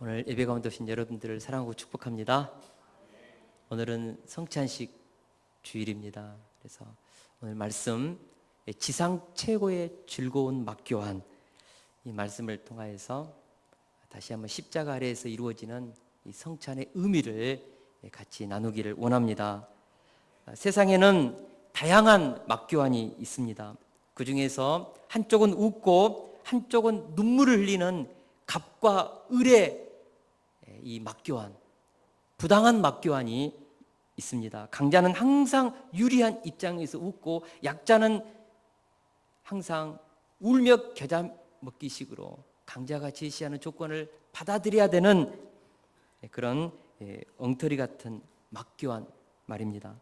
오늘 예배 가운데 오신 여러분들을 사랑하고 축복합니다. 오늘은 성찬식 주일입니다. 그래서 오늘 말씀 지상 최고의 즐거운 막교환, 이 말씀을 통하여서 다시 한번 십자가 아래에서 이루어지는 이 성찬의 의미를 같이 나누기를 원합니다. 세상에는 다양한 막교환이 있습니다. 그 중에서 한쪽은 웃고 한쪽은 눈물을 흘리는 갑과 을의 이 막교환, 부당한 막교환이 있습니다. 강자는 항상 유리한 입장에서 웃고 약자는 항상 울며 겨자 먹기식으로 강자가 제시하는 조건을 받아들여야 되는 그런 엉터리 같은 막교환 말입니다.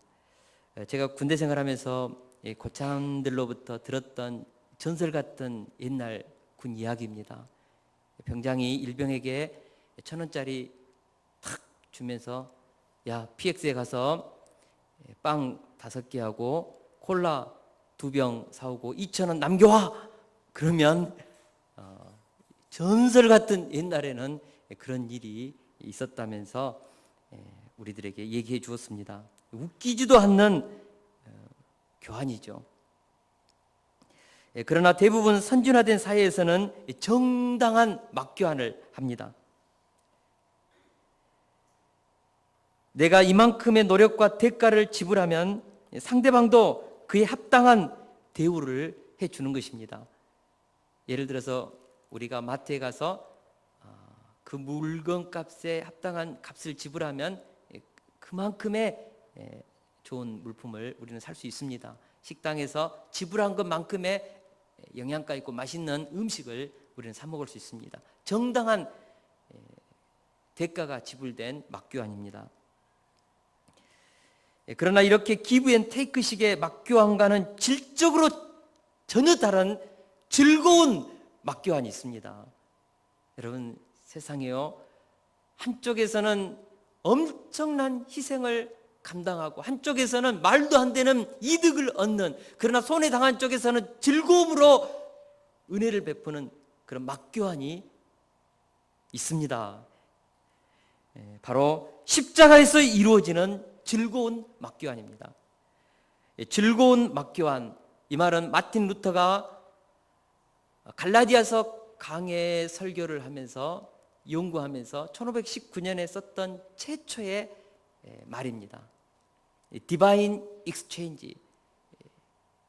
제가 군대 생활하면서 고참들로부터 들었던 전설 같은 옛날 군 이야기입니다. 병장이 일병에게 1,000원짜리 탁 주면서 야, PX에 가서 빵 5개 하고 콜라 2병 사오고 2,000원 남겨와. 그러면 전설 같은 옛날에는 그런 일이 있었다면서 우리들에게 얘기해 주었습니다. 웃기지도 않는 교환이죠. 그러나 대부분 선진화된 사회에서는 정당한 막교환을 합니다. 내가 이만큼의 노력과 대가를 지불하면 상대방도 그에 합당한 대우를 해주는 것입니다. 예를 들어서 우리가 마트에 가서 그 물건 값에 합당한 값을 지불하면 그만큼의 좋은 물품을 우리는 살 수 있습니다. 식당에서 지불한 것만큼의 영양가 있고 맛있는 음식을 우리는 사 먹을 수 있습니다. 정당한 대가가 지불된 막교환입니다. 그러나 이렇게 기브 앤 테이크식의 막교환과는 질적으로 전혀 다른 즐거운 막교환이 있습니다. 여러분, 세상에요, 한쪽에서는 엄청난 희생을 감당하고 한쪽에서는 말도 안 되는 이득을 얻는, 그러나 손해 당한 쪽에서는 즐거움으로 은혜를 베푸는 그런 막교환이 있습니다. 바로 십자가에서 이루어지는 즐거운 막교환입니다. 즐거운 막교환, 이 말은 마틴 루터가 갈라디아서 강해 설교를 하면서 연구하면서 1519년에 썼던 최초의 말입니다. 디바인 익스체인지,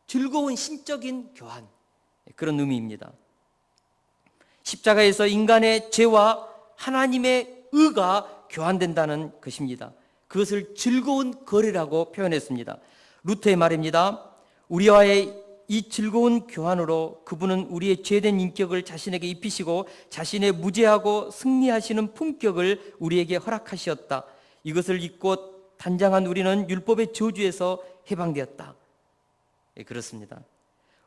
즐거운 신적인 교환, 그런 의미입니다. 십자가에서 인간의 죄와 하나님의 의가 교환된다는 것입니다. 그것을 즐거운 거래라고 표현했습니다. 루터의 말입니다. 우리와의 이 즐거운 교환으로 그분은 우리의 죄된 인격을 자신에게 입히시고 자신의 무죄하고 승리하시는 품격을 우리에게 허락하시었다. 이것을 잊고 단장한 우리는 율법의 저주에서 해방되었다. 그렇습니다.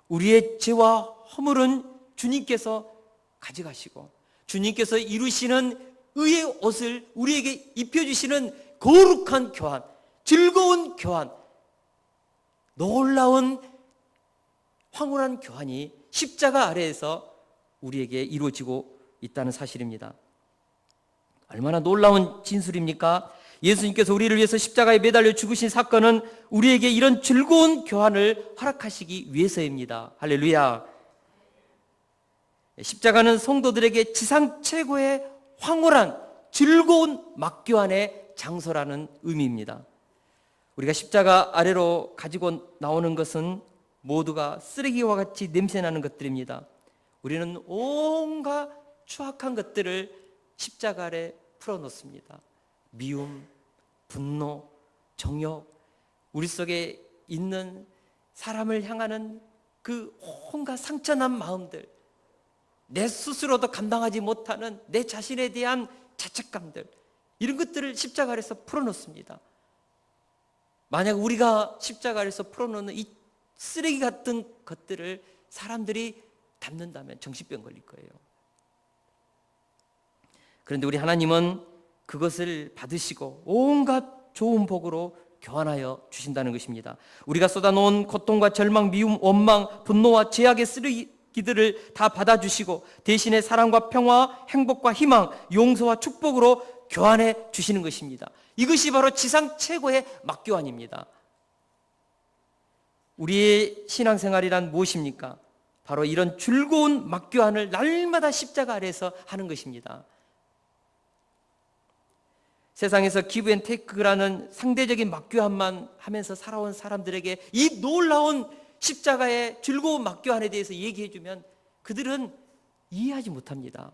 우리의 죄와 허물은 주님께서 가져가시고 주님께서 이루시는 의의 옷을 우리에게 입혀주시는 거룩한 교환, 즐거운 교환, 놀라운 황홀한 교환이 십자가 아래에서 우리에게 이루어지고 있다는 사실입니다. 얼마나 놀라운 진술입니까? 예수님께서 우리를 위해서 십자가에 매달려 죽으신 사건은 우리에게 이런 즐거운 교환을 허락하시기 위해서입니다. 할렐루야. 십자가는 성도들에게 지상 최고의 황홀한 즐거운 막교환의 장소라는 의미입니다. 우리가 십자가 아래로 가지고 나오는 것은 모두가 쓰레기와 같이 냄새나는 것들입니다. 우리는 온갖 추악한 것들을 십자가 아래 풀어놓습니다. 미움, 분노, 정욕, 우리 속에 있는 사람을 향하는 그 온갖 상처난 마음들, 내 스스로도 감당하지 못하는 내 자신에 대한 자책감들, 이런 것들을 십자가 아래서 풀어놓습니다. 만약 우리가 십자가 아래서 풀어놓는 이 쓰레기 같은 것들을 사람들이 담는다면 정신병 걸릴 거예요. 그런데 우리 하나님은 그것을 받으시고 온갖 좋은 복으로 교환하여 주신다는 것입니다. 우리가 쏟아놓은 고통과 절망, 미움, 원망, 분노와 죄악의 쓰레기 기들을 다 받아주시고 대신에 사랑과 평화, 행복과 희망, 용서와 축복으로 교환해 주시는 것입니다. 이것이 바로 지상 최고의 막교환입니다. 우리의 신앙생활이란 무엇입니까? 바로 이런 즐거운 막교환을 날마다 십자가 아래에서 하는 것입니다. 세상에서 기브 앤 테이크라는 상대적인 막교환만 하면서 살아온 사람들에게 이 놀라운 십자가의 즐거운 막교환에 대해서 얘기해 주면 그들은 이해하지 못합니다.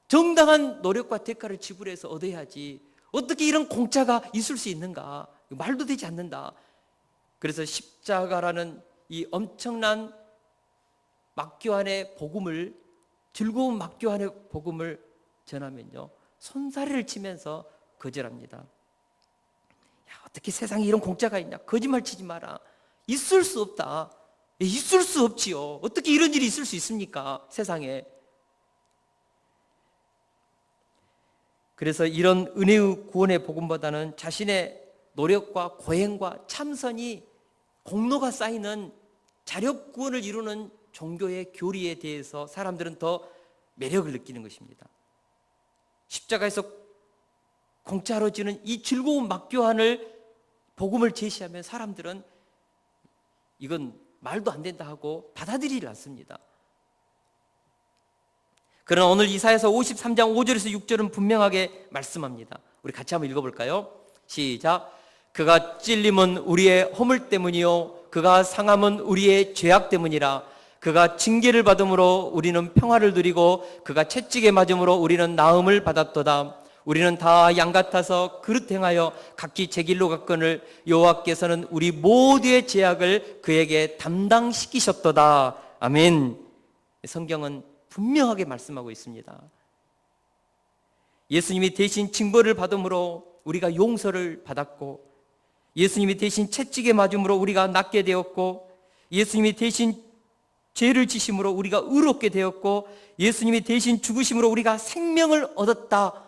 정당한 노력과 대가를 지불해서 얻어야지 어떻게 이런 공짜가 있을 수 있는가? 말도 되지 않는다. 그래서 십자가라는 이 엄청난 막교환의 복음을, 즐거운 막교환의 복음을 전하면요, 손사래를 치면서 거절합니다. 야, 어떻게 세상에 이런 공짜가 있냐? 거짓말 치지 마라. 있을 수 없다. 있을 수 없지요. 어떻게 이런 일이 있을 수 있습니까? 세상에. 그래서 이런 은혜의 구원의 복음보다는 자신의 노력과 고행과 참선이 공로가 쌓이는 자력 구원을 이루는 종교의 교리에 대해서 사람들은 더 매력을 느끼는 것입니다. 십자가에서 공짜로 주는 이 즐거운 막교환을 복음을 제시하면 사람들은 이건 말도 안 된다 하고 받아들이지 않습니다. 그러나 오늘 이사야서 53장 5절에서 6절은 분명하게 말씀합니다. 우리 같이 한번 읽어볼까요? 시작. 그가 찔림은 우리의 허물 때문이요 그가 상함은 우리의 죄악 때문이라. 그가 징계를 받음으로 우리는 평화를 누리고 그가 채찍에 맞음으로 우리는 나음을 받았도다. 우리는 다 양 같아서 그릇 행하여 각기 제 길로 갔거늘 여호와께서는 우리 모두의 죄악을 그에게 담당시키셨도다. 아멘. 성경은 분명하게 말씀하고 있습니다. 예수님이 대신 징벌을 받음으로 우리가 용서를 받았고, 예수님이 대신 채찍에 맞음으로 우리가 낫게 되었고, 예수님이 대신 죄를 지심으로 우리가 의롭게 되었고, 예수님이 대신 죽으심으로 우리가 생명을 얻었다.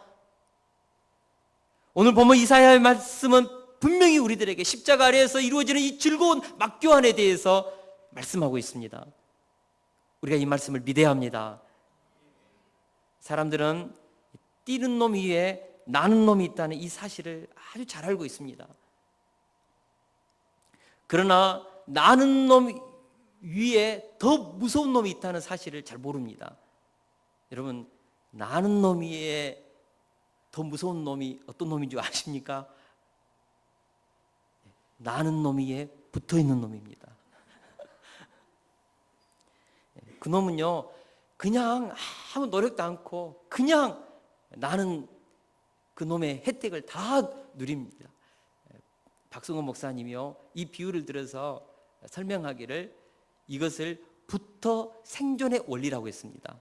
오늘 보면 이사야의 말씀은 분명히 우리들에게 십자가 아래에서 이루어지는 이 즐거운 막교환에 대해서 말씀하고 있습니다. 우리가 이 말씀을 믿어야 합니다. 사람들은 뛰는 놈 위에 나는 놈이 있다는 이 사실을 아주 잘 알고 있습니다. 그러나 나는 놈 위에 더 무서운 놈이 있다는 사실을 잘 모릅니다. 여러분, 나는 놈 위에 더 무서운 놈이 어떤 놈인 줄 아십니까? 나는 놈 위에 붙어있는 놈입니다. 그 놈은요, 그냥 아무 노력도 않고 그냥 나는 그 놈의 혜택을 다 누립니다. 박성호 목사님이요, 이 비유를 들어서 설명하기를 이것을 붙어 생존의 원리라고 했습니다.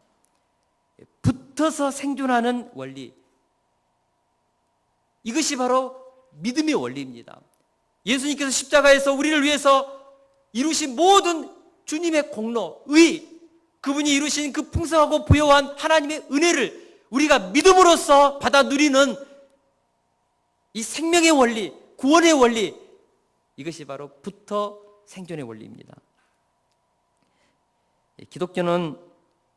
붙어서 생존하는 원리, 이것이 바로 믿음의 원리입니다. 예수님께서 십자가에서 우리를 위해서 이루신 모든 주님의 공로, 의, 그분이 이루신 그 풍성하고 부여한 하나님의 은혜를 우리가 믿음으로써 받아 누리는 이 생명의 원리, 구원의 원리, 이것이 바로 붙어 생존의 원리입니다. 기독교는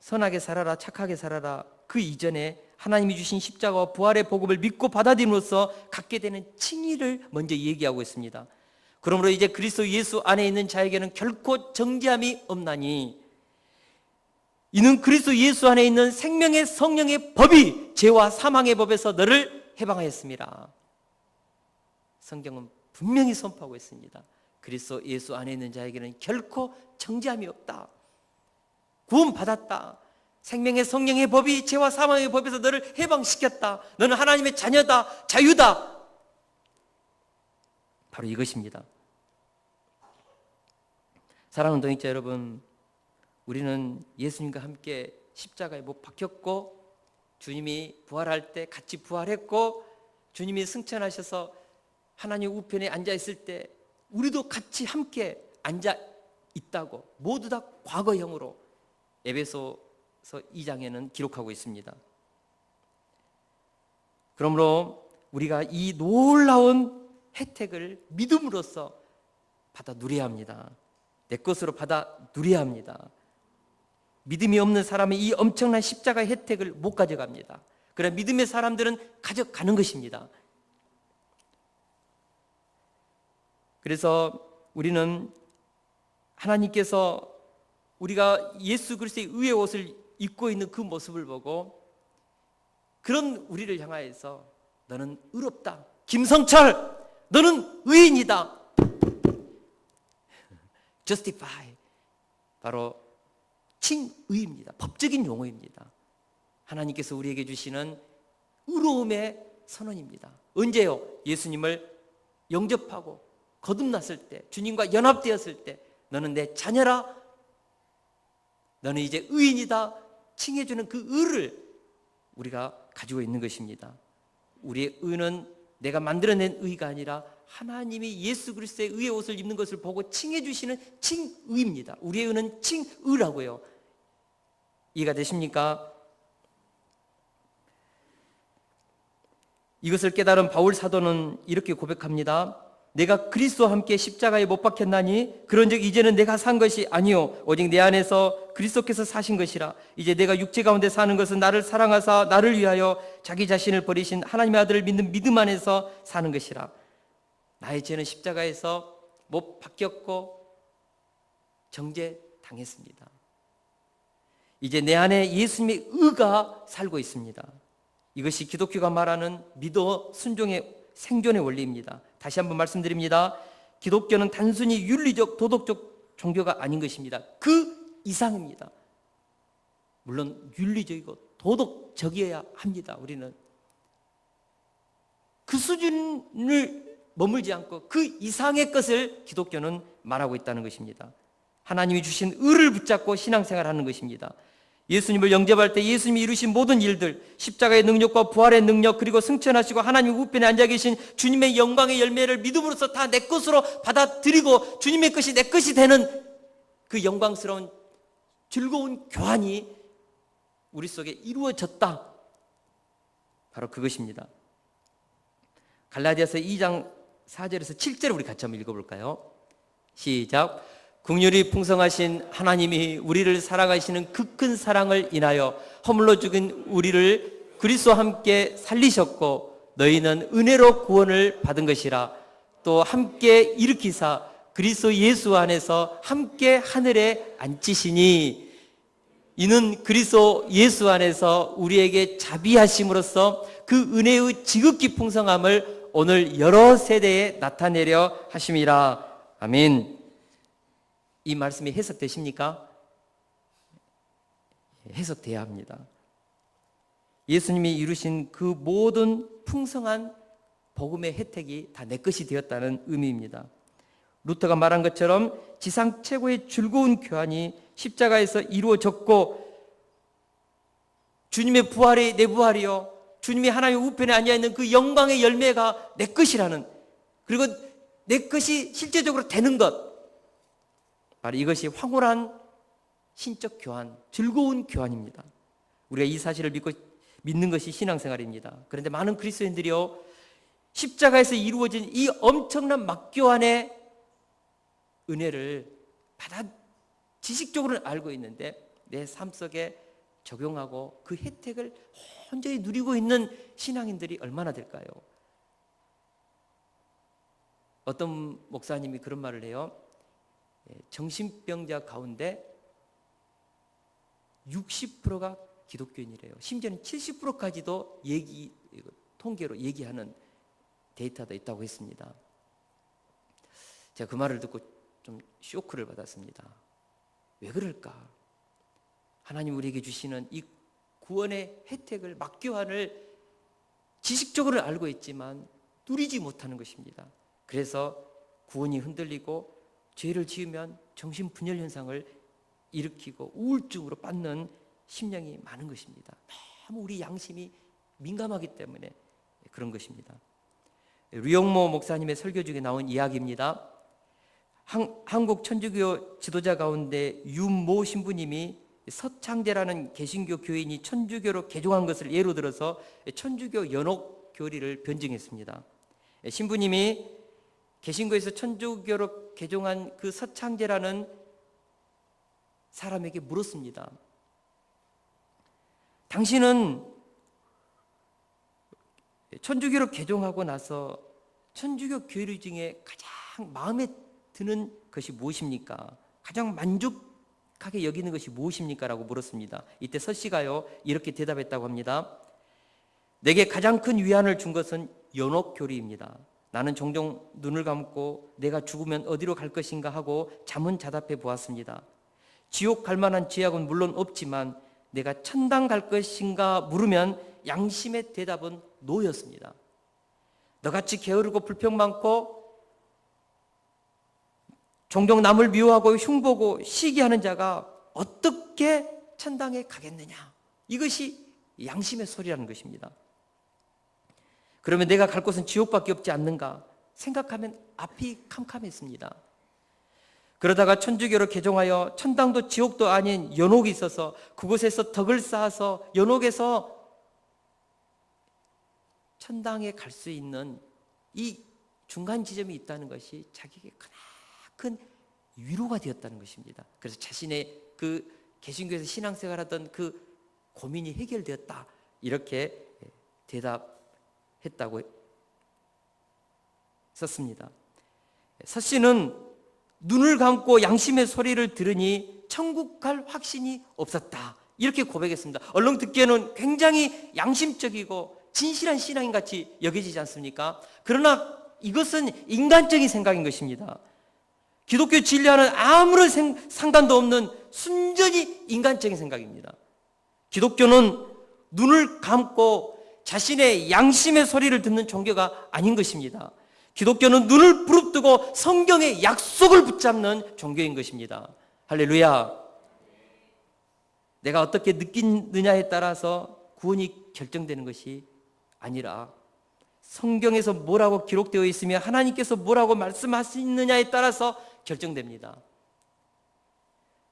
선하게 살아라, 착하게 살아라, 그 이전에 하나님이 주신 십자가와 부활의 복음을 믿고 받아들임으로써 갖게 되는 칭의를 먼저 얘기하고 있습니다. 그러므로 이제 그리스도 예수 안에 있는 자에게는 결코 정죄함이 없나니 이는 그리스도 예수 안에 있는 생명의 성령의 법이 죄와 사망의 법에서 너를 해방하였습니다. 성경은 분명히 선포하고 있습니다. 그리스도 예수 안에 있는 자에게는 결코 정죄함이 없다. 구원받았다. 생명의 성령의 법이 죄와 사망의 법에서 너를 해방시켰다. 너는 하나님의 자녀다. 자유다. 바로 이것입니다. 사랑하는 동역자 여러분, 우리는 예수님과 함께 십자가에 못 박혔고, 주님이 부활할 때 같이 부활했고, 주님이 승천하셔서 하나님 우편에 앉아 있을 때 우리도 같이 함께 앉아 있다고 모두 다 과거형으로 에베소서 2장에는 기록하고 있습니다. 그러므로 우리가 이 놀라운 혜택을 믿음으로써 받아 누려야 합니다. 내 것으로 받아 누려야 합니다. 믿음이 없는 사람은 이 엄청난 십자가의 혜택을 못 가져갑니다. 그러나 믿음의 사람들은 가져가는 것입니다. 그래서 우리는 하나님께서 우리가 예수 그리스도의 의의 옷을 입고 있는 그 모습을 보고 그런 우리를 향하여서 너는 의롭다. 김성철, 너는 의인이다. justify. 바로 칭의입니다. 법적인 용어입니다. 하나님께서 우리에게 주시는 의로움의 선언입니다. 언제요? 예수님을 영접하고 거듭났을 때, 주님과 연합되었을 때 너는 내 자녀라. 너는 이제 의인이다. 칭해주는 그 의를 우리가 가지고 있는 것입니다. 우리의 의는 내가 만들어낸 의가 아니라 하나님이 예수 그리스도의 의의 옷을 입는 것을 보고 칭해 주시는 칭의입니다. 우리의 의는 칭의라고요. 이해가 되십니까? 이것을 깨달은 바울 사도는 이렇게 고백합니다. 내가 그리스도와 함께 십자가에 못 박혔나니 그런즉 이제는 내가 산 것이 아니요 오직 내 안에서 그리스도께서 사신 것이라. 이제 내가 육체 가운데 사는 것은 나를 사랑하사 나를 위하여 자기 자신을 버리신 하나님의 아들을 믿는 믿음 안에서 사는 것이라. 나의 죄는 십자가에서 못 박혔고 정죄당했습니다. 이제 내 안에 예수님의 의가 살고 있습니다. 이것이 기독교가 말하는 믿어 순종의 생존의 원리입니다. 다시 한번 말씀드립니다. 기독교는 단순히 윤리적 도덕적 종교가 아닌 것입니다. 그 이상입니다. 물론 윤리적이고 도덕적이어야 합니다. 우리는 그 수준을 머물지 않고 그 이상의 것을 기독교는 말하고 있다는 것입니다. 하나님이 주신 의를 붙잡고 신앙생활하는 것입니다. 예수님을 영접할 때 예수님이 이루신 모든 일들, 십자가의 능력과 부활의 능력, 그리고 승천하시고 하나님 우편에 앉아 계신 주님의 영광의 열매를 믿음으로써 다 내 것으로 받아들이고 주님의 것이 내 것이 되는 그 영광스러운 즐거운 교환이 우리 속에 이루어졌다. 바로 그것입니다. 갈라디아서 2장 4절에서 7절을 우리 같이 한번 읽어볼까요? 시작. 긍휼이 풍성하신 하나님이 우리를 사랑하시는 그 큰 사랑을 인하여 허물로 죽은 우리를 그리스도와 함께 살리셨고 너희는 은혜로 구원을 받은 것이라. 또 함께 일으키사 그리스도 예수 안에서 함께 하늘에 앉히시니 이는 그리스도 예수 안에서 우리에게 자비하심으로써 그 은혜의 지극히 풍성함을 오늘 여러 세대에 나타내려 하심이라. 아멘. 이 말씀이 해석되십니까? 해석돼야 합니다. 예수님이 이루신 그 모든 풍성한 복음의 혜택이 다 내 것이 되었다는 의미입니다. 루터가 말한 것처럼 지상 최고의 즐거운 교환이 십자가에서 이루어졌고 주님의 부활이 내 부활이요 주님이 하나님의 우편에 앉아있는 그 영광의 열매가 내 것이라는, 그리고 내 것이 실제적으로 되는 것, 바로 이것이 황홀한 신적 교환, 즐거운 교환입니다. 우리가 이 사실을 믿는 것이 신앙생활입니다. 그런데 많은 그리스도인들이요 십자가에서 이루어진 이 엄청난 막교환의 은혜를 받아 지식적으로는 알고 있는데 내 삶 속에 적용하고 그 혜택을 온전히 누리고 있는 신앙인들이 얼마나 될까요? 어떤 목사님이 그런 말을 해요. 정신병자 가운데 60%가 기독교인이래요. 심지어는 70%까지도 통계로 얘기하는 데이터도 있다고 했습니다. 제가 그 말을 듣고 좀 쇼크를 받았습니다. 왜 그럴까? 하나님 우리에게 주시는 이 구원의 혜택을, 막교환을 지식적으로 알고 있지만 누리지 못하는 것입니다. 그래서 구원이 흔들리고 죄를 지으면 정신분열 현상을 일으키고 우울증으로 빠는 심령이 많은 것입니다. 너무 우리 양심이 민감하기 때문에 그런 것입니다. 류영모 목사님의 설교 중에 나온 이야기입니다. 한국 천주교 지도자 가운데 윤모 신부님이 서창대라는 개신교 교인이 천주교로 개종한 것을 예로 들어서 천주교 연옥 교리를 변증했습니다. 신부님이 개신교에서 천주교로 개종한 그 서창재라는 사람에게 물었습니다. 당신은 천주교로 개종하고 나서 천주교 교리 중에 가장 마음에 드는 것이 무엇입니까? 가장 만족하게 여기는 것이 무엇입니까? 라고 물었습니다. 이때 서씨가요 이렇게 대답했다고 합니다. 내게 가장 큰 위안을 준 것은 연옥교리입니다. 나는 종종 눈을 감고 내가 죽으면 어디로 갈 것인가 하고 잠은 자답해 보았습니다. 지옥 갈 만한 죄악은 물론 없지만 내가 천당 갈 것인가 물으면 양심의 대답은 노였습니다. 너같이 게으르고 불평 많고 종종 남을 미워하고 흉보고 시기하는 자가 어떻게 천당에 가겠느냐? 이것이 양심의 소리라는 것입니다. 그러면 내가 갈 곳은 지옥밖에 없지 않는가? 생각하면 앞이 캄캄했습니다. 그러다가 천주교로 개종하여 천당도 지옥도 아닌 연옥이 있어서 그곳에서 덕을 쌓아서 연옥에서 천당에 갈 수 있는 이 중간 지점이 있다는 것이 자기에게 크나큰 위로가 되었다는 것입니다. 그래서 자신의 그 개신교에서 신앙생활하던 그 고민이 해결되었다 이렇게 대답했다고 썼습니다. 서씨는 눈을 감고 양심의 소리를 들으니 천국 갈 확신이 없었다 이렇게 고백했습니다. 얼른 듣기에는 굉장히 양심적이고 진실한 신앙인 같이 여겨지지 않습니까? 그러나 이것은 인간적인 생각인 것입니다. 기독교 진리와는 아무런 상관도 없는 순전히 인간적인 생각입니다. 기독교는 눈을 감고 자신의 양심의 소리를 듣는 종교가 아닌 것입니다. 기독교는 눈을 부릅뜨고 성경의 약속을 붙잡는 종교인 것입니다. 할렐루야. 내가 어떻게 느끼느냐에 따라서 구원이 결정되는 것이 아니라 성경에서 뭐라고 기록되어 있으며 하나님께서 뭐라고 말씀하시느냐에 따라서 결정됩니다.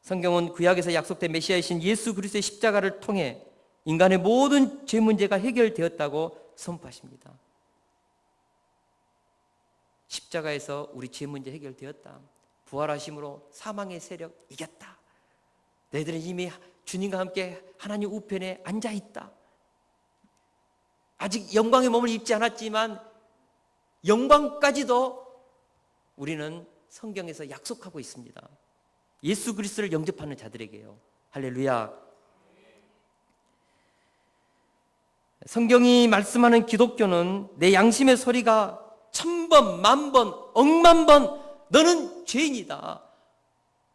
성경은 구약에서 약속된 메시아이신 예수 그리스도의 십자가를 통해 인간의 모든 죄 문제가 해결되었다고 선포하십니다. 십자가에서 우리 죄 문제 해결되었다. 부활하심으로 사망의 세력 이겼다. 너희들은 이미 주님과 함께 하나님 우편에 앉아있다. 아직 영광의 몸을 입지 않았지만 영광까지도 우리는 성경에서 약속하고 있습니다. 예수 그리스도를 영접하는 자들에게요. 할렐루야. 성경이 말씀하는 기독교는 내 양심의 소리가 1000번, 10,000번, 억만 번 너는 죄인이다.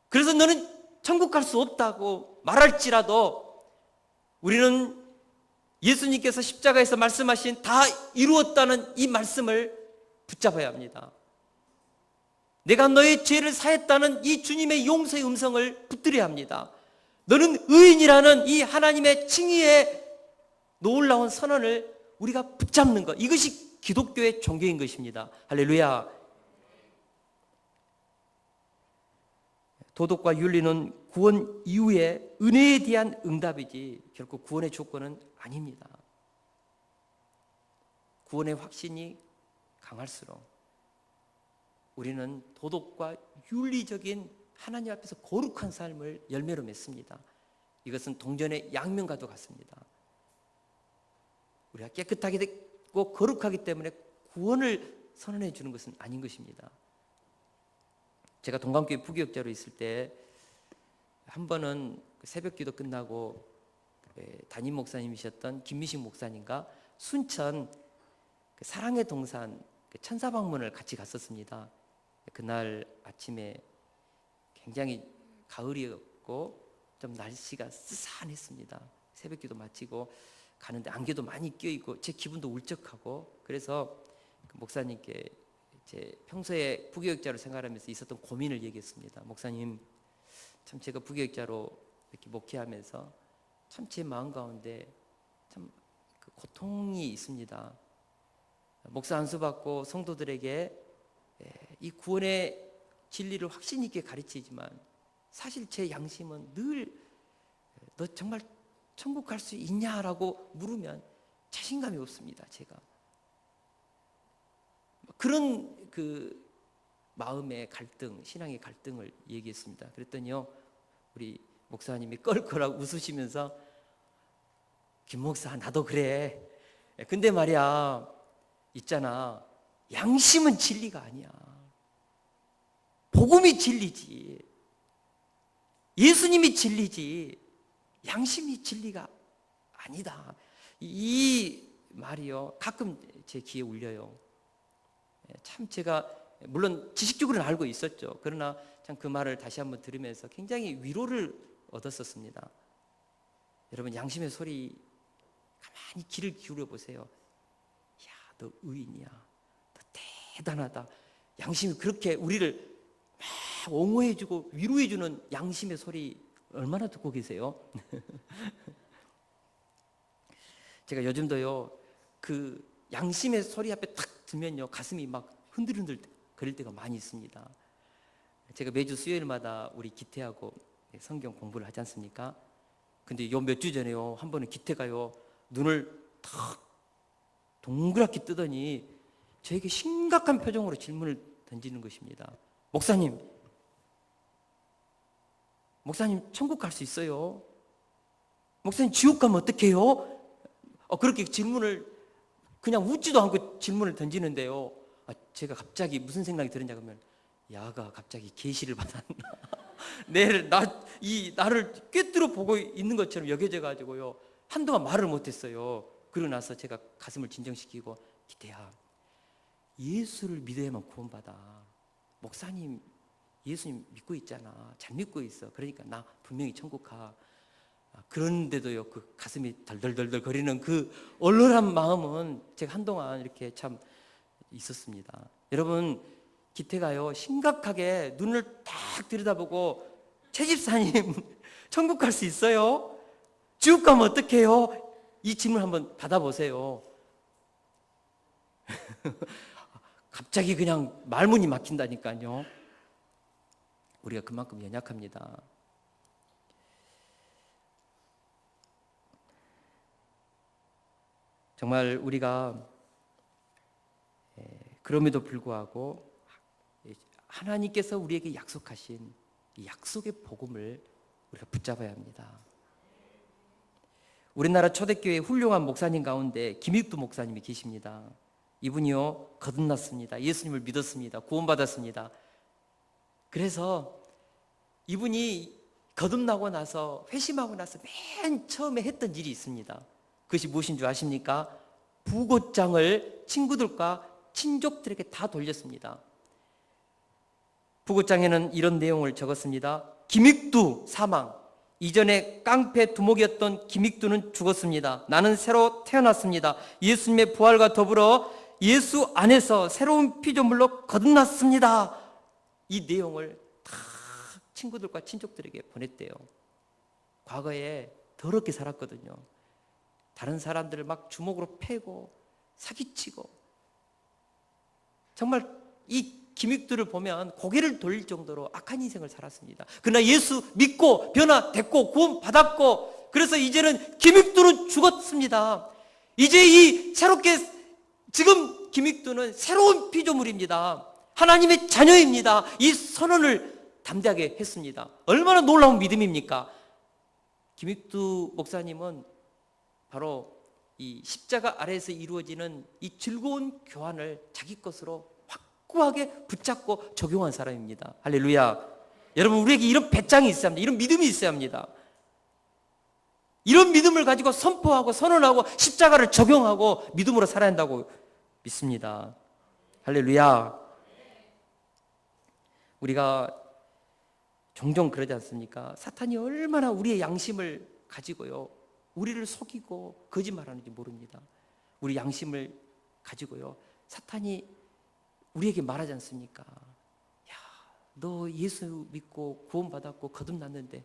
그래서 너는 천국 갈 수 없다고 말할지라도 우리는 예수님께서 십자가에서 말씀하신 다 이루었다는 이 말씀을 붙잡아야 합니다. 내가 너의 죄를 사했다는 이 주님의 용서의 음성을 붙들어야 합니다. 너는 의인이라는 이 하나님의 칭의의 놀라운 선언을 우리가 붙잡는 것, 이것이 기독교의 종교인 것입니다. 할렐루야. 도덕과 윤리는 구원 이후에 은혜에 대한 응답이지 결코 구원의 조건은 아닙니다. 구원의 확신이 강할수록 우리는 도덕과 윤리적인 하나님 앞에서 거룩한 삶을 열매로 맺습니다. 이것은 동전의 양면과도 같습니다. 우리가 깨끗하게 되고 거룩하기 때문에 구원을 선언해 주는 것은 아닌 것입니다. 제가 동강교회 부교육자로 있을 때 한 번은 새벽 기도 끝나고 담임 목사님이셨던 김미식 목사님과 순천 사랑의 동산 천사 방문을 같이 갔었습니다. 그날 아침에 굉장히 가을이었고 좀 날씨가 스산했습니다. 새벽 기도 마치고 가는데 안개도 많이 껴있고 제 기분도 울적하고, 그래서 그 목사님께 제 평소에 부교육자로 생활하면서 있었던 고민을 얘기했습니다. 목사님, 참 제가 부교육자로 이렇게 목회하면서 참 제 마음 가운데 참 그 고통이 있습니다. 목사 안수 받고 성도들에게 이 구원의 진리를 확신 있게 가르치지만 사실 제 양심은 늘 너 정말 천국 갈 수 있냐라고 물으면 자신감이 없습니다. 제가 그런 그 마음의 갈등, 신앙의 갈등을 얘기했습니다. 그랬더니요, 우리 목사님이 껄껄하고 웃으시면서 김 목사 나도 그래. 근데 말이야 있잖아, 양심은 진리가 아니야. 복음이 진리지. 예수님이 진리지. 양심이 진리가 아니다. 이 말이요 가끔 제 귀에 울려요. 참 제가 물론 지식적으로는 알고 있었죠. 그러나 참 그 말을 다시 한번 들으면서 굉장히 위로를 얻었었습니다. 여러분, 양심의 소리 가만히 귀를 기울여 보세요. 야, 너 의인이야. 너 대단하다. 양심이 그렇게 우리를 막 옹호해주고 위로해주는 양심의 소리 얼마나 듣고 계세요? 제가 요즘도요, 그 양심의 소리 앞에 탁 들면요, 가슴이 막 흔들흔들 거릴 때가 많이 있습니다. 제가 매주 수요일마다 우리 기태하고 성경 공부를 하지 않습니까? 근데 요 몇 주 전에요, 한 번은 기태가요, 눈을 탁 동그랗게 뜨더니 저에게 심각한 표정으로 질문을 던지는 것입니다. 목사님 천국 갈 수 있어요? 목사님 지옥 가면 어떡해요? 그렇게 질문을 그냥 웃지도 않고 질문을 던지는데요, 제가 갑자기 무슨 생각이 들었냐 그러면, 야가 갑자기 계시를 받았나? 나를 꿰뚫어 보고 있는 것처럼 여겨져 가지고요, 한동안 말을 못했어요. 그러고 나서 제가 가슴을 진정시키고, 기태야, 예수를 믿어야만 구원받아. 목사님 예수님 믿고 있잖아. 잘 믿고 있어. 그러니까 나 분명히 천국 가. 그런데도요, 그 가슴이 덜덜덜덜 거리는 그 얼얼한 마음은 제가 한동안 이렇게 참 있었습니다. 여러분, 기태가요 심각하게 눈을 딱 들여다보고, 최 집사님 천국 갈 수 있어요? 지옥 가면 어떡해요? 이 질문 한번 받아보세요. 갑자기 그냥 말문이 막힌다니까요. 우리가 그만큼 연약합니다. 정말 우리가 그럼에도 불구하고 하나님께서 우리에게 약속하신 이 약속의 복음을 우리가 붙잡아야 합니다. 우리나라 초대교회 훌륭한 목사님 가운데 김익두 목사님이 계십니다. 이분이요 거듭났습니다. 예수님을 믿었습니다. 구원받았습니다. 그래서 이분이 거듭나고 나서, 회심하고 나서 맨 처음에 했던 일이 있습니다. 그것이 무엇인 줄 아십니까? 부고장을 친구들과 친족들에게 다 돌렸습니다. 부고장에는 이런 내용을 적었습니다. 김익두 사망. 이전에 깡패 두목이었던 김익두는 죽었습니다. 나는 새로 태어났습니다. 예수님의 부활과 더불어 예수 안에서 새로운 피조물로 거듭났습니다. 이 내용을 다 친구들과 친족들에게 보냈대요. 과거에 더럽게 살았거든요. 다른 사람들을 막 주먹으로 패고 사기치고, 정말 이 김익두를 보면 고개를 돌릴 정도로 악한 인생을 살았습니다. 그러나 예수 믿고 변화됐고 구원받았고, 그래서 이제는 김익두는 죽었습니다. 이제 이 새롭게, 지금 김익두는 새로운 피조물입니다. 하나님의 자녀입니다. 이 선언을 담대하게 했습니다. 얼마나 놀라운 믿음입니까? 김익두 목사님은 바로 이 십자가 아래에서 이루어지는 이 즐거운 교환을 자기 것으로 확고하게 붙잡고 적용한 사람입니다. 할렐루야. 여러분, 우리에게 이런 배짱이 있어야 합니다. 이런 믿음이 있어야 합니다. 이런 믿음을 가지고 선포하고 선언하고 십자가를 적용하고 믿음으로 살아야 한다고 믿습니다. 할렐루야. 우리가 종종 그러지 않습니까? 사탄이 얼마나 우리의 양심을 가지고요, 우리를 속이고 거짓말하는지 모릅니다. 우리 양심을 가지고요, 사탄이 우리에게 말하지 않습니까? 야, 너 예수 믿고 구원받았고 거듭났는데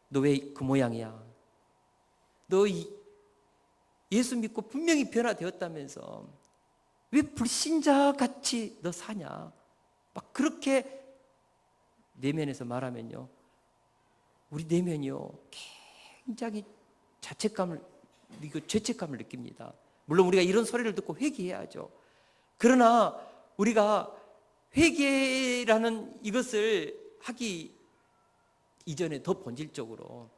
너 왜 그 모양이야? 너 예수 믿고 분명히 변화되었다면서 왜 불신자같이 너 사냐? 막 그렇게 내면에서 말하면요, 우리 내면이요 굉장히 자책감을, 죄책감을 느낍니다. 물론 우리가 이런 소리를 듣고 회개해야죠. 그러나 우리가 회개라는 이것을 하기 이전에 더 본질적으로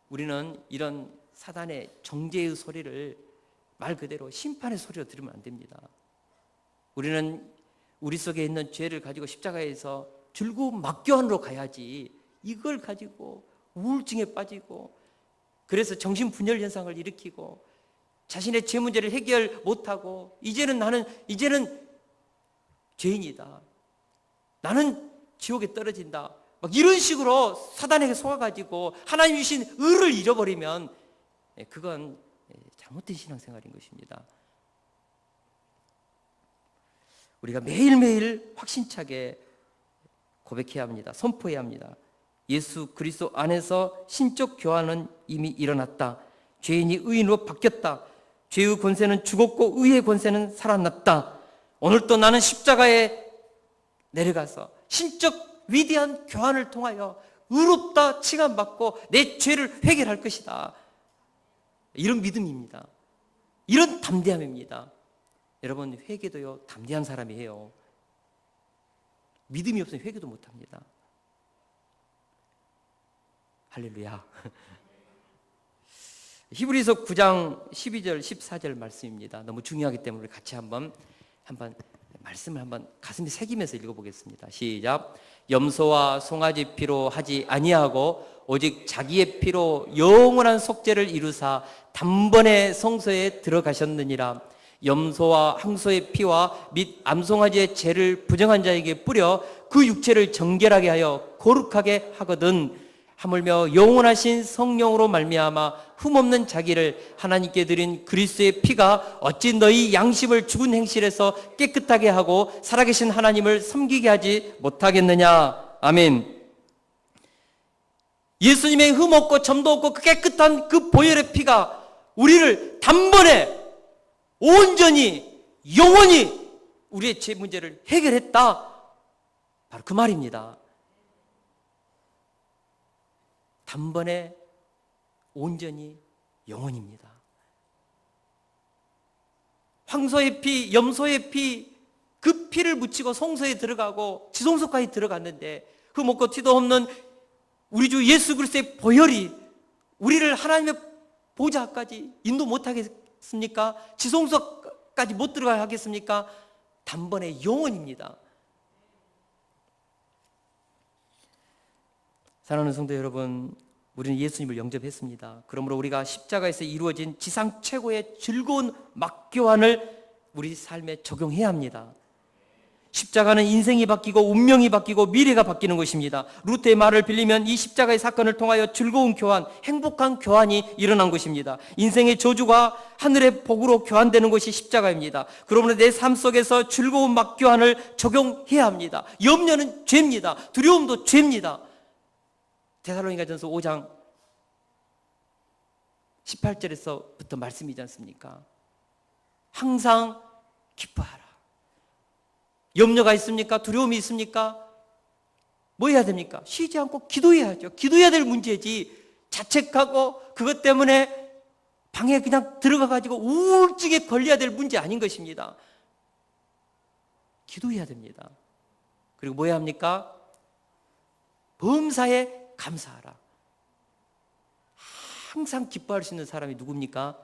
우리는 이런 사단의 정죄의 소리를 말 그대로 심판의 소리로 들으면 안 됩니다. 우리는 우리 속에 있는 죄를 가지고 십자가에서 즐거운 막교환으로 가야지, 이걸 가지고 우울증에 빠지고 그래서 정신분열 현상을 일으키고 자신의 죄 문제를 해결 못하고 이제는 죄인이다, 나는 지옥에 떨어진다, 막 이런 식으로 사단에게 속아가지고 하나님 주신 의를 잃어버리면 그건 잘못된 신앙생활인 것입니다. 우리가 매일매일 확신차게 고백해야 합니다. 선포해야 합니다. 예수 그리스도 안에서 신적 교환은 이미 일어났다. 죄인이 의인으로 바뀌었다. 죄의 권세는 죽었고 의의 권세는 살아났다. 오늘 또 나는 십자가에 내려가서 신적 위대한 교환을 통하여 의롭다 칭함받고 내 죄를 해결할 것이다. 이런 믿음입니다. 이런 담대함입니다. 여러분, 회개도요, 담대한 사람이 해요. 믿음이 없으면 회개도 못합니다. 할렐루야. 히브리서 9장 12절 14절 말씀입니다. 너무 중요하기 때문에 우리 같이 한번 말씀을 가슴에 새기면서 읽어보겠습니다. 시작. 염소와 송아지 피로 하지 아니하고 오직 자기의 피로 영원한 속죄를 이루사 단번에 성소에 들어가셨느니라. 염소와 항소의 피와 및 암송아지의 죄를 부정한 자에게 뿌려 그 육체를 정결하게 하여 거룩하게 하거든. 하물며 영원하신 성령으로 말미암아 흠없는 자기를 하나님께 드린 그리스도의 피가 어찌 너희 양심을 죽은 행실에서 깨끗하게 하고 살아계신 하나님을 섬기게 하지 못하겠느냐. 아멘. 예수님의 흠없고 점도 없고 그 깨끗한 그 보혈의 피가 우리를 단번에 온전히 영원히 우리의 죄 문제를 해결했다. 바로 그 말입니다. 단번에 온전히 영원입니다. 황소의 피, 염소의 피, 그 피를 묻히고 성소에 들어가고 지성소까지 들어갔는데 흠없고 티도 없는 우리 주 예수 그리스도의 보혈이 우리를 하나님의 보좌까지 인도 못하겠습니까? 지성소까지 못 들어가게 하겠습니까? 단번에 영원입니다. 사랑하는 성도 여러분, 우리는 예수님을 영접했습니다. 그러므로 우리가 십자가에서 이루어진 지상 최고의 즐거운 막교환을 우리 삶에 적용해야 합니다. 십자가는 인생이 바뀌고 운명이 바뀌고 미래가 바뀌는 것입니다. 루터의 말을 빌리면 이 십자가의 사건을 통하여 즐거운 교환, 행복한 교환이 일어난 것입니다. 인생의 저주가 하늘의 복으로 교환되는 것이 십자가입니다. 그러므로 내 삶 속에서 즐거운 막교환을 적용해야 합니다. 염려는 죄입니다. 두려움도 죄입니다. 데살로니가전서 5장 18절에서부터 말씀이지 않습니까? 항상 기뻐하라. 염려가 있습니까? 두려움이 있습니까? 뭐 해야 됩니까? 쉬지 않고 기도해야죠. 기도해야 될 문제지 자책하고 그것 때문에 방에 그냥 들어가가지고 우울증에 걸려야 될 문제 아닌 것입니다. 기도해야 됩니다. 그리고 뭐 해야 합니까? 범사에 감사하라. 항상 기뻐할 수 있는 사람이 누굽니까?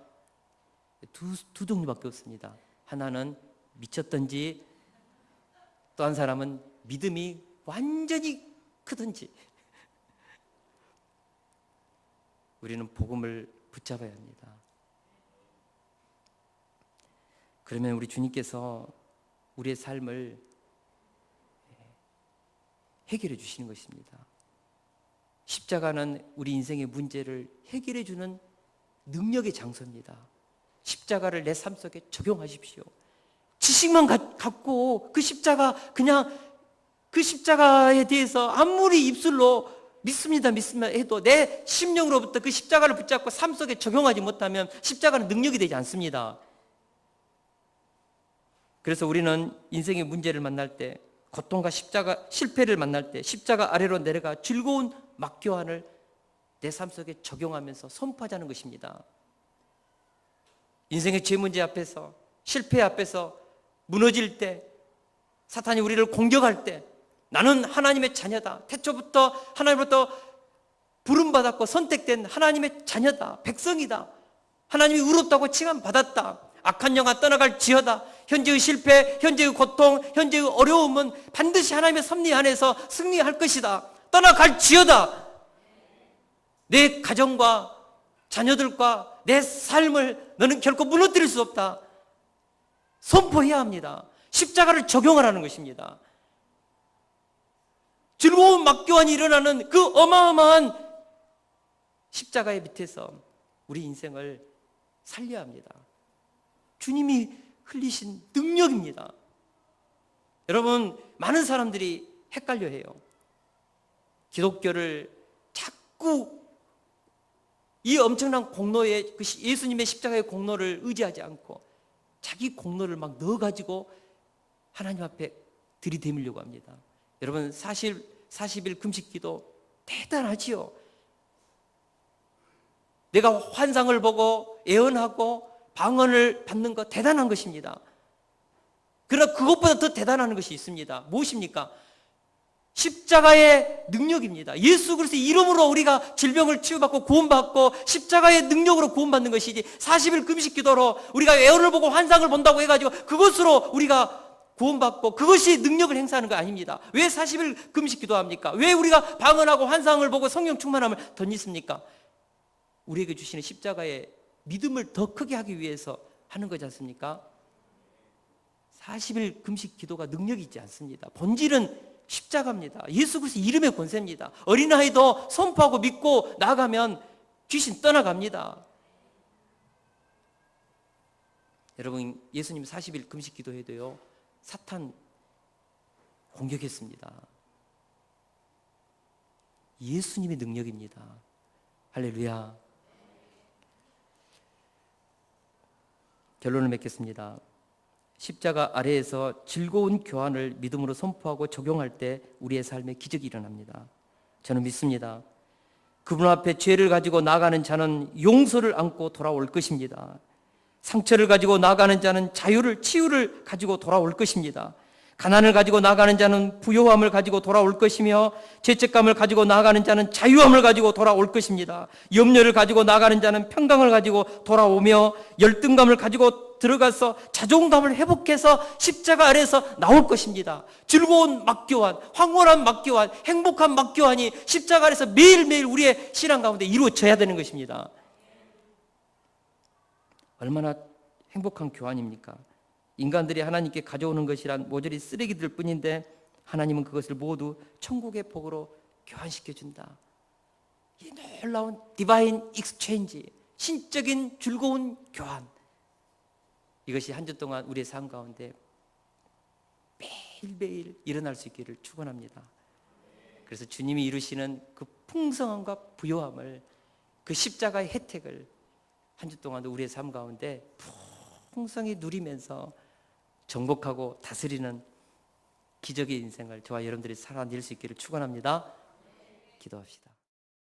두 종류밖에 없습니다. 하나는 미쳤던지 또 한 사람은 믿음이 완전히 크든지. 우리는 복음을 붙잡아야 합니다. 그러면 우리 주님께서 우리의 삶을 해결해 주시는 것입니다. 십자가는 우리 인생의 문제를 해결해 주는 능력의 장소입니다. 십자가를 내 삶 속에 적용하십시오. 지식만 갖고 그 십자가 그냥 그 십자가에 대해서 아무리 입술로 믿습니다 해도 내 심령으로부터 그 십자가를 붙잡고 삶 속에 적용하지 못하면 십자가는 능력이 되지 않습니다. 그래서 우리는 인생의 문제를 만날 때, 고통과 실패를 만날 때 십자가 아래로 내려가 즐거운 막교환을 내 삶 속에 적용하면서 선포하자는 것입니다. 인생의 죄 문제 앞에서, 실패 앞에서 무너질 때 사탄이 우리를 공격할 때 나는 하나님의 자녀다. 태초부터 하나님으로부터 부름받았고 선택된 하나님의 자녀다. 백성이다. 하나님이 의롭다고 칭함받았다. 악한 영아 떠나갈 지어다. 현재의 실패, 현재의 고통, 현재의 어려움은 반드시 하나님의 섭리 안에서 승리할 것이다. 떠나갈 지어다. 내 가정과 자녀들과 내 삶을 너는 결코 무너뜨릴 수 없다. 선포해야 합니다. 십자가를 적용하라는 것입니다. 즐거운 막교환이 일어나는 그 어마어마한 십자가의 밑에서 우리 인생을 살려야 합니다. 주님이 흘리신 능력입니다. 여러분, 많은 사람들이 헷갈려 해요. 기독교를 자꾸 이 엄청난 공로에, 예수님의 십자가의 공로를 의지하지 않고 자기 공로를 막 넣어가지고 하나님 앞에 들이대밀려고 합니다. 여러분, 40일 금식기도 대단하지요. 내가 환상을 보고 예언하고 방언을 받는 거 대단한 것입니다. 그러나 그것보다 더 대단한 것이 있습니다. 무엇입니까? 십자가의 능력입니다. 예수 그리스도의 이름으로 우리가 질병을 치유받고 구원받고 십자가의 능력으로 구원받는 것이지 40일 금식 기도로 우리가 예언을 보고 환상을 본다고 해가지고 그것으로 우리가 구원받고 그것이 능력을 행사하는 거 아닙니다. 왜 40일 금식 기도합니까? 왜 우리가 방언하고 환상을 보고 성령 충만함을 덧입습니까? 우리에게 주시는 십자가의 믿음을 더 크게 하기 위해서 하는 거지 않습니까? 40일 금식 기도가 능력이 있지 않습니다. 본질은 십자가입니다. 예수 그리스도 이름의 권세입니다. 어린아이도 선포하고 믿고 나가면 귀신 떠나갑니다. 여러분, 예수님 40일 금식 기도해도요, 사탄 공격했습니다. 예수님의 능력입니다. 할렐루야. 결론을 맺겠습니다. 십자가 아래에서 즐거운 교환을 믿음으로 선포하고 적용할 때 우리의 삶에 기적이 일어납니다. 저는 믿습니다. 그분 앞에 죄를 가지고 나가는 자는 용서를 안고 돌아올 것입니다. 상처를 가지고 나가는 자는 자유를, 치유를 가지고 돌아올 것입니다. 가난을 가지고 나가는 자는 부요함을 가지고 돌아올 것이며 죄책감을 가지고 나가는 자는 자유함을 가지고 돌아올 것입니다. 염려를 가지고 나가는 자는 평강을 가지고 돌아오며 열등감을 가지고 들어가서 자존감을 회복해서 십자가 아래에서 나올 것입니다. 즐거운 막교환, 황홀한 막교환, 행복한 막교환이 십자가 아래에서 매일매일 우리의 신앙 가운데 이루어져야 되는 것입니다. 얼마나 행복한 교환입니까? 인간들이 하나님께 가져오는 것이란 모조리 쓰레기들 뿐인데 하나님은 그것을 모두 천국의 복으로 교환시켜준다. 이 놀라운 디바인 익스체인지, 신적인 즐거운 교환, 이것이 한 주 동안 우리의 삶 가운데 매일매일 일어날 수 있기를 축원합니다. 그래서 주님이 이루시는 그 풍성함과 부요함을, 그 십자가의 혜택을 한 주 동안 우리의 삶 가운데 풍성히 누리면서 정복하고 다스리는 기적의 인생을 저와 여러분들이 살아낼 수 있기를 축원합니다. 기도합시다.